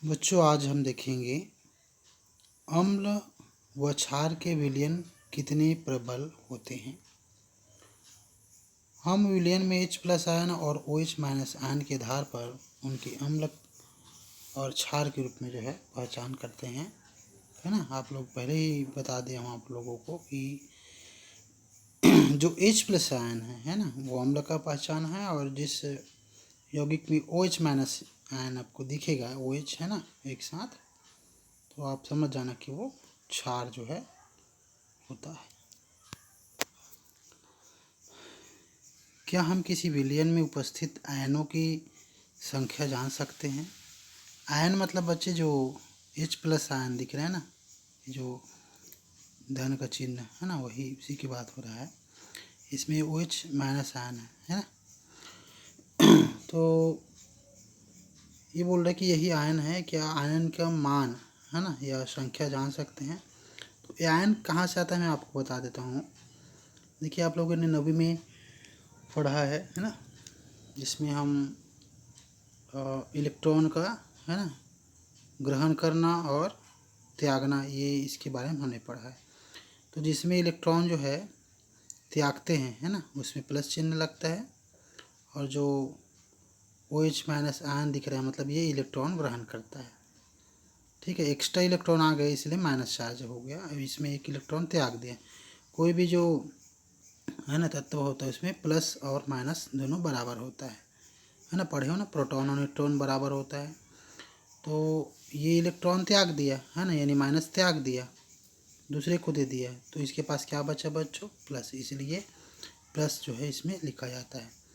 बच्चों, आज हम देखेंगे अम्ल व क्षार के विलयन कितने प्रबल होते हैं। हम विलयन में H+ आयन और OH- आयन के आधार पर उनकी अम्ल और क्षार के रूप में पहचान करते हैं, है ना। आप लोग पहले ही बता दें हम आप लोगों को कि जो H+ आयन है ना, वो अम्ल का पहचान है, और जिस यौगिक में OH- आयन आपको दिखेगा, OH है ना एक साथ, तो आप समझ जाना कि वो क्षार होता है। क्या हम किसी विलयन में उपस्थित आयनों की संख्या जान सकते हैं? आयन मतलब बच्चे जो H+ आयन दिख रहे हैं ना, जो धन का चिन्ह है ना, वही उसी की बात हो रहा है। इसमें OH- आयन है ना। तो ये बोल रहे हैं कि यही आयन है। क्या आयन का मान है ना या संख्या जान सकते हैं? तो ये आयन कहाँ से आता है मैं आपको बता देता हूँ। देखिए, आप लोगों ने 9वीं में पढ़ा है ना, जिसमें हम इलेक्ट्रॉन का है ना ग्रहण करना और त्यागना, ये इसके बारे में हमने पढ़ा है। तो जिसमें इलेक्ट्रॉन त्यागते हैं है ना, उसमें प्लस चिन्ह लगता है, और जो OH- आयन दिख रहा है मतलब ये इलेक्ट्रॉन ग्रहण करता है। ठीक है, एक्स्ट्रा इलेक्ट्रॉन आ गए इसलिए माइनस चार्ज हो गया। अब इसमें एक इलेक्ट्रॉन त्याग दिया। कोई भी जो है ना तत्व होता है उसमें प्लस और माइनस दोनों बराबर होता है ना। पढ़े हो ना, प्रोटॉन और न्यूट्रॉन बराबर होता है। तो ये इलेक्ट्रॉन त्याग दिया है ना, यानी माइनस त्याग दिया, दूसरे को दे दिया, तो इसके पास क्या बचा बच्चों? प्लस। इसलिए प्लस इसमें लिखा जाता है।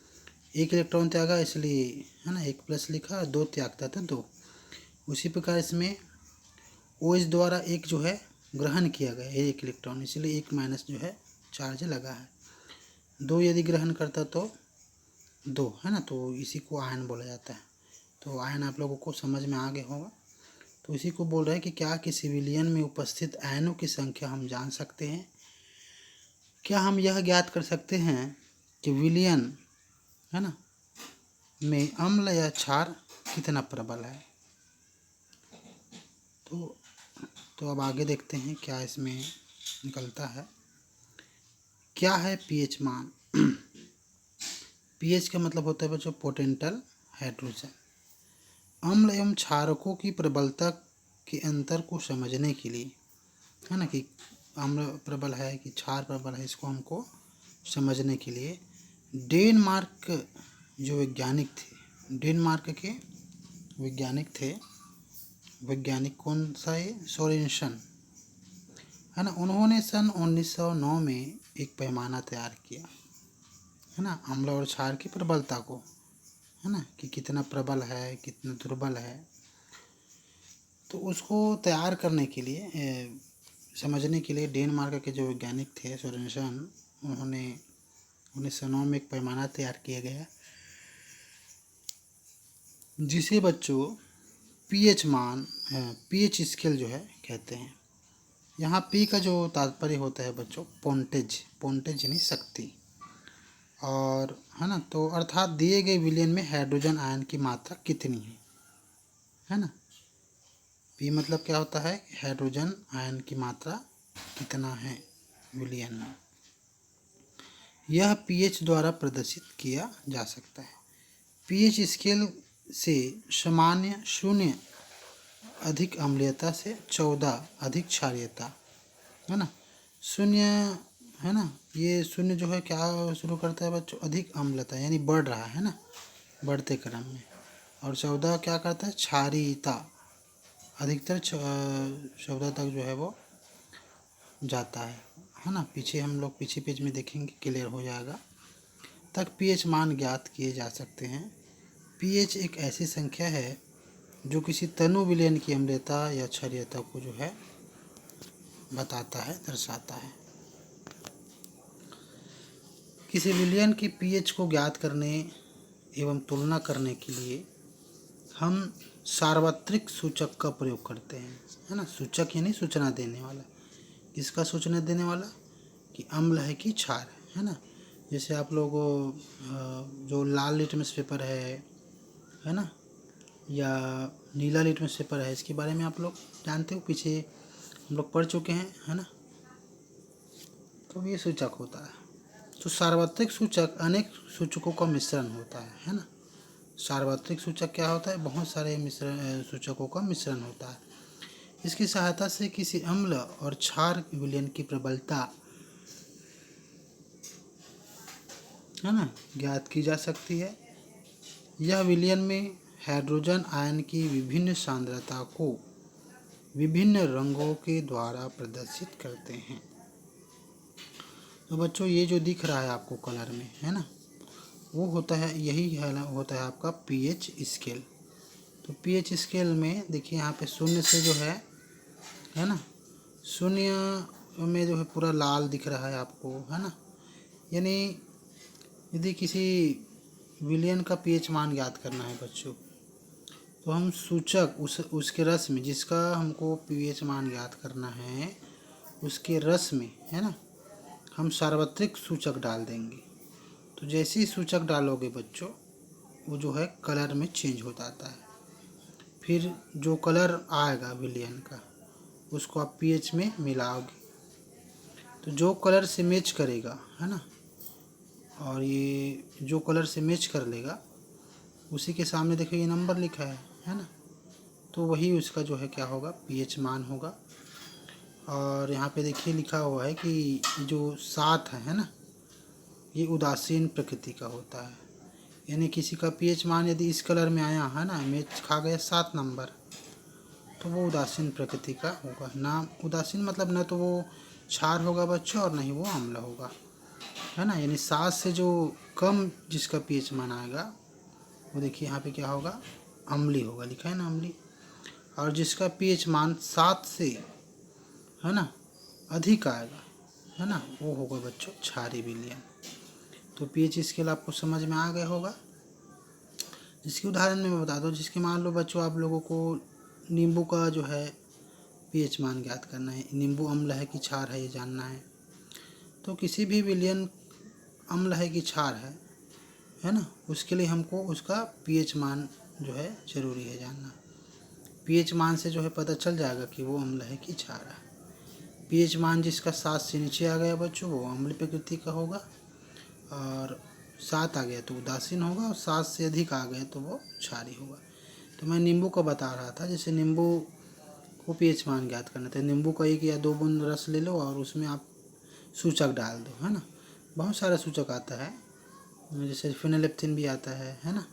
एक इलेक्ट्रॉन त्यागा इसलिए है ना एक प्लस लिखा, दो त्यागता था दो। उसी प्रकार इसमें OH द्वारा एक ग्रहण किया गया एक इलेक्ट्रॉन, इसलिए एक माइनस चार्ज लगा है। दो यदि ग्रहण करता तो दो है ना, तो इसी को आयन बोला जाता है। तो आयन आप लोगों को समझ में आ गया होगा। तो इसी को बोल रहे हैं कि क्या किसी विलयन में उपस्थित आयनों की संख्या हम जान सकते हैं? क्या हम यह ज्ञात कर सकते हैं कि विलयन है ना में अम्ल या क्षार कितना प्रबल है? तो अब आगे देखते हैं क्या इसमें निकलता है। क्या है pH मान? pH का मतलब होता है बच्चों पोटेंशियल हाइड्रोजन। अम्ल एवं क्षारकों की प्रबलता के अंतर को समझने के लिए है ना, कि अम्ल प्रबल है कि क्षार प्रबल है, इसको हमको समझने के लिए डेनमार्क जो वैज्ञानिक थे, डेनमार्क के वैज्ञानिक कौन सा है? सोरेनसन है ना। उन्होंने सन 1909 में एक पैमाना तैयार किया है ना, अम्ल और क्षार की प्रबलता को, है ना, कि कितना प्रबल है कितना दुर्बल है। तो उसको तैयार करने के लिए समझने के लिए डेनमार्क के जो वैज्ञानिक थे सोरेनसन, उन्होंने 1909 में एक पैमाना तैयार किया गया, जिसे बच्चों pH मान pH स्केल कहते हैं। यहाँ P का जो तात्पर्य होता है बच्चों पोंटेज यानी शक्ति, और है ना, तो अर्थात दिए गए विलयन में हाइड्रोजन आयन की मात्रा कितनी है ना। P मतलब क्या होता है? हाइड्रोजन आयन की मात्रा कितना है विलयन में। यह pH द्वारा प्रदर्शित किया जा सकता है। pH स्केल से सामान्य 0 अधिक अम्लीयता से 14 अधिक क्षारीयता है ना। 0 है ना, ये 0 क्या शुरू करता है बच्चों? अधिक अम्लता, यानी बढ़ रहा है ना, बढ़ते क्रम में। और 14 क्या करता है? क्षारीयता, अधिकतर 14 तक वो जाता है ना। पीछे हम लोग पीछे पेज में देखेंगे, क्लियर हो जाएगा। तक pH मान ज्ञात किए जा सकते हैं। pH एक ऐसी संख्या है जो किसी तनु विलयन की अम्लता या क्षारीयता को बताता है, दर्शाता है। किसी विलयन की pH को ज्ञात करने एवं तुलना करने के लिए हम सार्वत्रिक सूचक का प्रयोग करते हैं, है ना। सूचक यानी सूचना देने वाला। किसका सूचना देने वाला? कि अम्ल है कि क्षार है ना। जैसे आप लोग जो लाल लिटमस पेपर है ना, या नीला लिटमस पेपर है, इसके बारे में आप लोग जानते हो, पीछे हम लोग पढ़ चुके हैं, है ना। तो ये सूचक होता है। तो सार्वत्रिक सूचक अनेक सूचकों का मिश्रण होता है ना। सार्वत्रिक सूचक क्या होता है? बहुत सारे सूचकों का मिश्रण होता है। इसकी सहायता से किसी अम्ल और क्षार विलयन की प्रबलता, है ना, ज्ञात की जा सकती है। यह विलयन में हाइड्रोजन आयन की विभिन्न सांद्रता को विभिन्न रंगों के द्वारा प्रदर्शित करते हैं। तो बच्चों ये जो दिख रहा है आपको कलर में, है ना, वो होता है, यही है ना, होता है आपका पीएच स्केल। तो पीएच स्केल में देखिए यहाँ पे शून्य से जो है ना, शून्य में जो है पूरा लाल दिख रहा है आपको, है ना। यानी यदि किसी विलयन का पीएच मान ज्ञात करना है बच्चों, तो हम सूचक उसके रस में, जिसका हमको पीएच मान ज्ञात करना है, उसके रस में, है ना, हम सार्वत्रिक सूचक डाल देंगे। तो जैसे ही सूचक डालोगे बच्चों, वो जो है कलर में चेंज हो जाता है। फिर जो कलर आएगा विलयन का, उसको आप पीएच में मिलाओगे, तो जो कलर से मैच करेगा, है ना, और ये जो कलर से मैच कर लेगा, उसी के सामने देखो ये नंबर लिखा है ना, तो वही उसका जो है क्या होगा, पीएच मान होगा। और यहाँ पे देखिए लिखा हुआ है कि जो 7 है ना, ये उदासीन प्रकृति का होता है। यानी किसी का पीएच मान यदि इस कलर में आया है ना, मैच खा गया 7 नंबर, तो वो उदासीन प्रकृति का होगा। ना उदासीन मतलब न तो वो क्षार होगा बच्चों, और नहीं वो अम्ल होगा, है ना। यानी 7 से जो कम जिसका पीएच मान आएगा, वो देखिए यहाँ पे क्या होगा, अम्ली होगा, लिखा है ना अम्ली। और जिसका पीएच मान 7 से, है ना, अधिक आएगा, है ना, वो होगा बच्चों क्षारीय विलयन। तो पीएच स्केल आपको समझ में आ गया होगा। जिसके उदाहरण में मैं बता दूँ, जिसके मान लो बच्चों आप लोगों को नींबू का जो है पीएच मान ज्ञात करना है, नींबू अम्ल है कि क्षार है ये जानना है। तो किसी भी विलयन अम्ल है कि क्षार है ना, उसके लिए हमको उसका पीएच मान जो है ज़रूरी है जानना। पीएच मान से जो है पता चल जाएगा कि वो अम्ल है कि क्षार है। पीएच मान जिसका 7 से नीचे आ गया बच्चों, वो अम्ल प्रकृति का होगा, और 7 आ गया तो उदासीन होगा, और 7 से अधिक आ गया तो वो क्षारीय होगा। तो मैं नींबू का बता रहा था, जैसे नींबू को पीएच मान ज्ञात करना था, नींबू का 1 या 2 बूंद रस ले लो और उसमें आप सूचक डाल दो, है ना। बहुत सारा सूचक आता है, जैसे फिनोलेप्थिन भी आता है ना।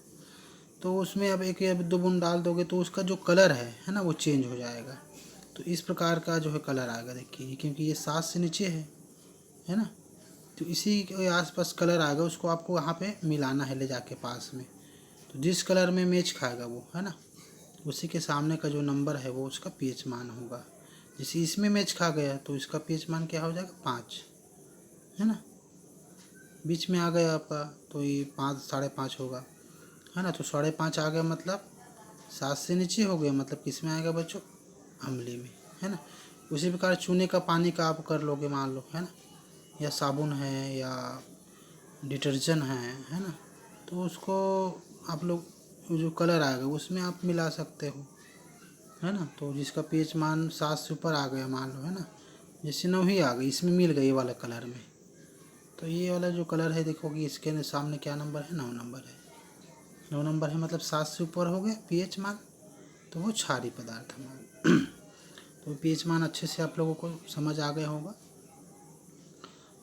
तो उसमें अब 1 या 2 बूंद डाल दोगे तो उसका जो कलर है ना, वो चेंज हो जाएगा। तो इस प्रकार का जो है कलर आएगा, देखिए, क्योंकि ये 7 से नीचे है ना, तो इसी के आसपास कलर आएगा, उसको आपको वहाँ पे मिलाना है ले जाके पास में। तो जिस कलर में मैच खाएगा वो, है ना, उसी के सामने का जो नंबर है वो उसका पीएच मान होगा। जैसे इसमें मैच खा गया तो इसका पीएच मान क्या हो जाएगा, 5, है ना। बीच में आ गया आपका तो ये 5, 5.5 होगा, है ना। तो 5.5 आ गया मतलब 7 से नीचे हो गया, मतलब किस में आएगा बच्चों, अम्ली में, है ना। उसी प्रकार चूने का पानी का आप कर लोगे मान लो, है ना, या साबुन है या डिटर्जेंट है ना, तो उसको आप लोग जो कलर आएगा उसमें आप मिला सकते हो, है ना। तो जिसका पीएच मान 7 से ऊपर आ गया मान लो, है ना, जैसे 9 ही आ गई, इसमें मिल गई ये वाला कलर में, तो ये वाला जो कलर है देखोगे इसके सामने क्या नंबर है, 9 नंबर है। 9 नंबर है मतलब 7 से ऊपर हो गया पीएच मान, तो वो क्षारीय पदार्थ है। तो पीएच मान अच्छे से आप लोगों को समझ आ गया होगा।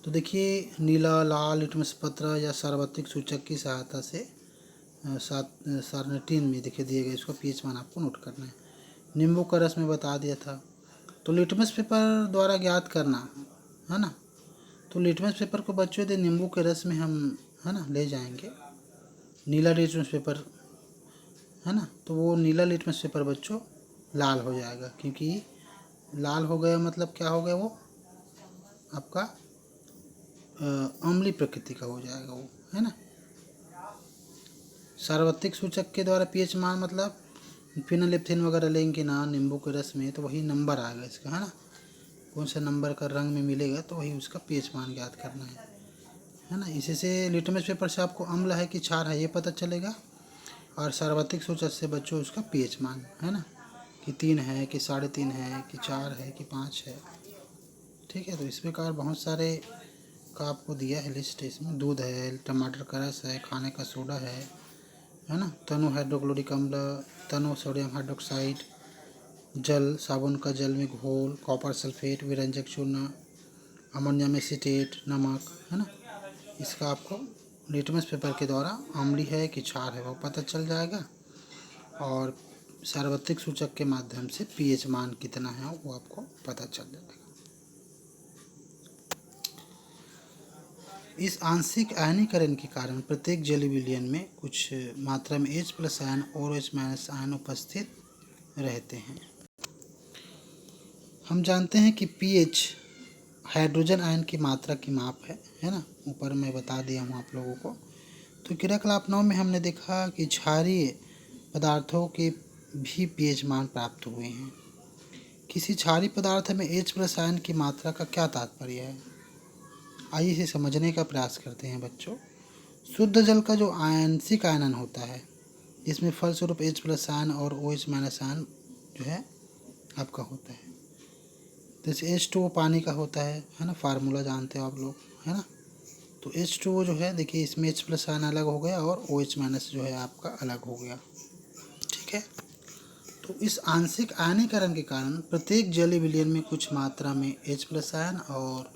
तो देखिए नीला, लाल लिटमस पत्र या सार्वत्रिक सूचक की सहायता से सारनेटिन में देखिए दिए गए इसका पीएच मान आपको नोट करना है। नींबू का रस में बता दिया था। तो लिटमस पेपर द्वारा ज्ञात करना, है ना। तो लिटमस पेपर को बच्चों यदि नींबू के रस में हम, है ना, ले जाएंगे, नीला लिटमस पेपर, है ना, तो वो नीला लिटमस पेपर बच्चों लाल हो जाएगा, क्योंकि लाल हो गया मतलब क्या हो गया, वो आपका अम्लीय प्रकृति का हो जाएगा वो, है ना। सार्वत्रिक सूचक के द्वारा पीएच मान मतलब फिनोलेप्थिन वगैरह लेंगे ना नींबू के रस में, तो वही नंबर आएगा इसका, है ना। कौन सा नंबर का रंग में मिलेगा तो वही उसका पीएच मान ज्ञात करना है ना। इसी से लिटमस पेपर से आपको अम्ल है कि क्षार है ये पता चलेगा। और सार्वत्रिक सूचक से बच्चों उसका पीएच मान, है ना, कि 3 है कि 3.5 है कि 4 है कि 5 है। ठीक है, तो इस प्रकार बहुत सारे का आपको दिया है लिस्ट। इसमें दूध है, टमाटर का रस है, खाने का सोडा है ना, तनु हाइड्रोक्लोरिक अम्ल, तनु सोडियम हाइड्रोक्साइड, जल, साबुन का जल में घोल, कॉपर सल्फेट, विरंजक चूर्ण, अमोनियम एसीटेट, नमक, है ना। इसका आपको लिटमस पेपर के द्वारा अम्लीय है कि क्षार है वो पता चल जाएगा, और सार्वत्रिक सूचक के माध्यम से पीएच मान कितना है वो आपको पता चल जाएगा। इस आंशिक आयनीकरण के कारण प्रत्येक जलीय विलयन में कुछ मात्रा में H+ आयन और OH- आयन उपस्थित रहते हैं। हम जानते हैं कि pH हाइड्रोजन आयन की मात्रा की माप है ना, ऊपर मैं बता दिया हूँ आप लोगों को। तो क्रियाकलाप 9 में हमने देखा कि क्षारीय पदार्थों के भी pH मान प्राप्त हुए हैं। किसी क्षारीय पदार्थ में H+ आयन की मात्रा का क्या तात्पर्य है, आइए इसे समझने का प्रयास करते हैं बच्चों। शुद्ध जल का जो आंशिक आयनन होता है, इसमें फलस्वरूप H+ आयन और OH- आयन जो है आपका होता है। जैसे H2O पानी का होता है ना, फार्मूला जानते हो आप लोग, है ना। तो H2O जो है देखिए, इसमें H+ आयन अलग हो गया और OH- जो है आपका अलग हो गया। ठीक है, तो इस आंशिक आयनीकरण के कारण प्रत्येक जलीय विलयन में कुछ मात्रा में H+ आयन और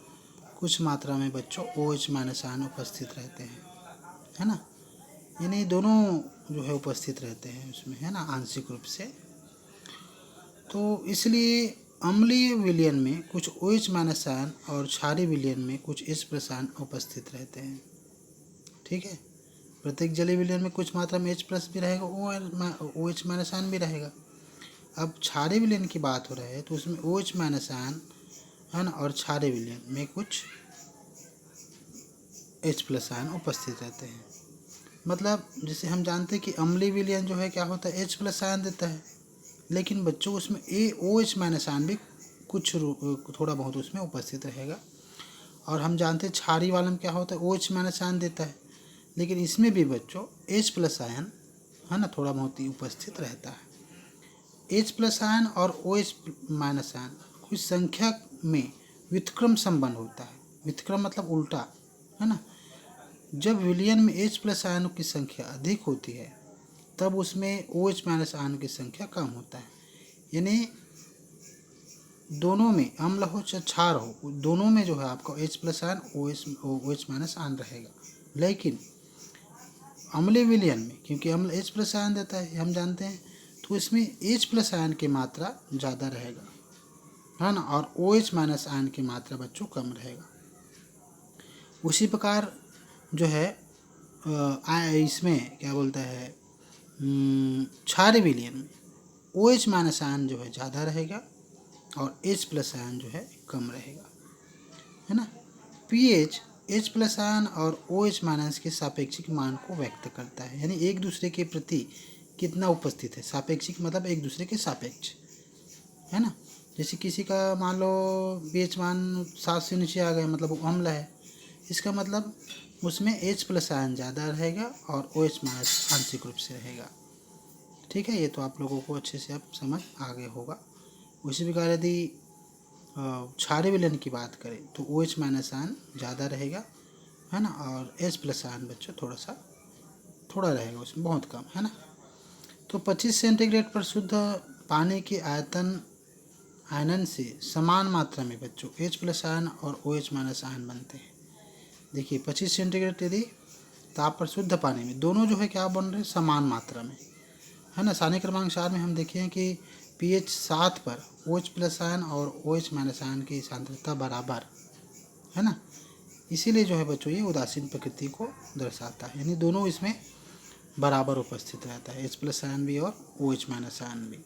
कुछ मात्रा में बच्चों OH- आयन उपस्थित रहते हैं, है ना। यानी दोनों जो है उपस्थित रहते हैं उसमें, है ना, आंशिक रूप से। तो इसलिए अम्लीय विलयन में कुछ OH- आयन और क्षारीय विलयन में कुछ H+ आयन उपस्थित रहते हैं। ठीक है, प्रत्येक जलीय विलयन में कुछ मात्रा में H+ भी रहेगा, OH- आयन भी रहेगा। अब क्षारीय विलयन की बात हो रही है तो उसमें OH- आयन, है ना, और क्षारीय विलयन में कुछ H+ आयन उपस्थित रहते हैं। मतलब जैसे हम जानते हैं कि अम्लीय विलयन जो है क्या होता है, H+ आयन देता है, लेकिन बच्चों उसमें OH- आयन भी कुछ थोड़ा बहुत उसमें उपस्थित रहेगा। और हम जानते हैं क्षारीय वाले में क्या होता है, OH- आयन देता है, लेकिन इसमें भी बच्चों H+ आयन, है ना, थोड़ा बहुत ही उपस्थित रहता है। H+ आयन और OH- आयन कुछ संख्या में व्युत्क्रम संबंध होता है। व्युत्क्रम मतलब उल्टा, है ना। जब विलयन में H+ आयनों की संख्या अधिक होती है तब उसमें OH- आयनों की संख्या कम होता है। यानी दोनों में अम्ल हो चाहे क्षार हो, दोनों में जो है आपका H+ आयन OH- आयन रहेगा। लेकिन अम्लीय विलयन में क्योंकि अम्ल H+ आयन देता है हम जानते हैं, तो इसमें H+ आयन की मात्रा ज़्यादा रहेगा, है ना, और OH- आयन की मात्रा बच्चों कम रहेगा। उसी प्रकार जो है इसमें क्या बोलता है, क्षारीय विलयन में OH- आयन जो है ज़्यादा रहेगा और H+ आयन जो है कम रहेगा, है ना। pH H+ आयन और OH- के सापेक्षिक मान को व्यक्त करता है, यानी एक दूसरे के प्रति कितना उपस्थित है। सापेक्षिक मतलब एक दूसरे के सापेक्ष, है ना। जैसे किसी का मान लो pH मान 7 से नीचे आ गया, मतलब वो अम्ल है, इसका मतलब उसमें H+ आयन ज़्यादा रहेगा और OH- आंशिक रूप से रहेगा। ठीक है, ये तो आप लोगों को अच्छे से अब समझ आ गया होगा। उसी प्रकार यदि क्षारीय विलयन की बात करें तो OH- आयन ज़्यादा रहेगा, है ना, और H+ आयन बच्चों थोड़ा रहेगा, उसमें बहुत कम, है ना। तो 25 सेंटीग्रेड पर शुद्ध पानी के आयनन से समान मात्रा में बच्चों H+ आयन और OH- आयन बनते हैं। देखिए 25 सेंटीग्रेड यदि ताप पर शुद्ध पानी में दोनों जो है क्या बन रहे हैं, समान मात्रा में, है ना। सारणी क्रमांक 4 में हम देखें कि pH 7 पर OH+ आयन और OH- आयन की सांद्रता बराबर, है ना। इसीलिए जो है बच्चों ये उदासीन प्रकृति को दर्शाता है, यानी दोनों इसमें बराबर उपस्थित रहता है, H+ आयन भी और OH- आयन भी।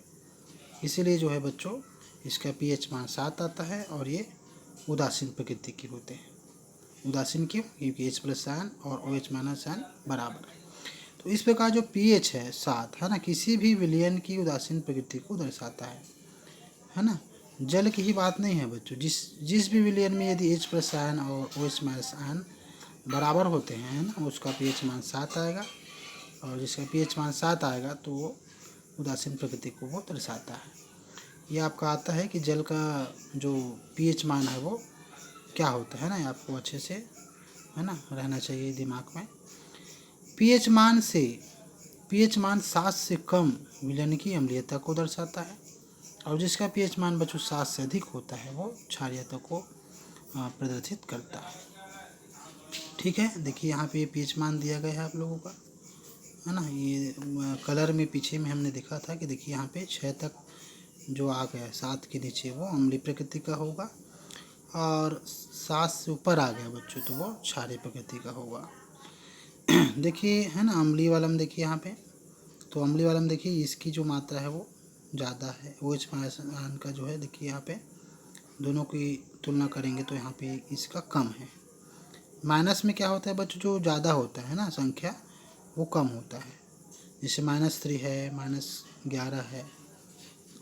इसीलिए जो है बच्चों इसका pH मान 7 आता है और ये उदासीन प्रकृति के होते हैं। उदासीन क्यों, क्योंकि H+ आयन और OH- आयन बराबर है। तो इस प्रकार जो pH है 7, है ना, किसी भी विलयन की उदासीन प्रकृति को दर्शाता है ना। जल की ही बात नहीं है बच्चों, जिस भी विलयन में यदि H+ आयन और OH- आयन बराबर होते हैं, है ना, उसका pH मान 7 आएगा। और जिसका pH मान 7 आएगा तो वो उदासीन प्रकृति को वो दर्शाता है। ये आपका आता है कि जल का जो pH मान है वो क्या होता है ना, आपको अच्छे से है ना रहना चाहिए दिमाग में। pH मान 7 से कम विलयनिकी अम्लीयता को दर्शाता है, और जिसका pH मान बच्चों 7 से अधिक होता है वो क्षारीयता को प्रदर्शित करता है। ठीक है, देखिए यहाँ पे pH मान दिया गया है आप लोगों का, है ना। ये कलर में पीछे में हमने देखा था कि देखिए यहाँ पे 6 तक जो आ गया, 7 के नीचे वो अम्लीय प्रकृति का होगा, और 7 से ऊपर आ गया बच्चों तो वो क्षारीय प्रकृति का होगा। देखिए है ना, अम्लीय वाला में देखिए यहाँ पे, तो अम्लीय वाला में देखिए इसकी जो मात्रा है वो ज़्यादा है, OH आयन का जो है देखिए यहाँ पे दोनों की तुलना करेंगे तो यहाँ पे इसका कम है। माइनस में क्या होता है बच्चों, जो ज़्यादा होता है ना संख्या वो कम होता है, जैसे -3 है, -11 है,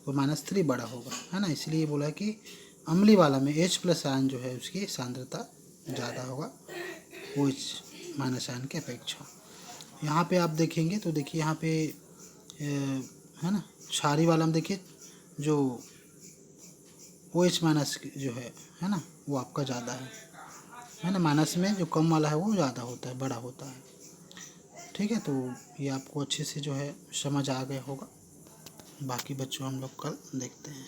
तो -3 बड़ा होगा, है ना। इसलिए बोला कि अम्लीय वाला में H+ आयन जो है उसकी सांद्रता ज़्यादा होगा OH- आयन की अपेक्षा। यहाँ पे आप देखेंगे तो देखिए यहाँ पे है ना, क्षारीय वाला में देखिए जो OH- जो है ना, वो आपका ज़्यादा है ना। माइनस में जो कम वाला है वो ज़्यादा होता है, बड़ा होता है। ठीक है, तो ये आपको अच्छे से जो है समझ आ गया होगा। बाकी बच्चों हम लोग कल देखते हैं।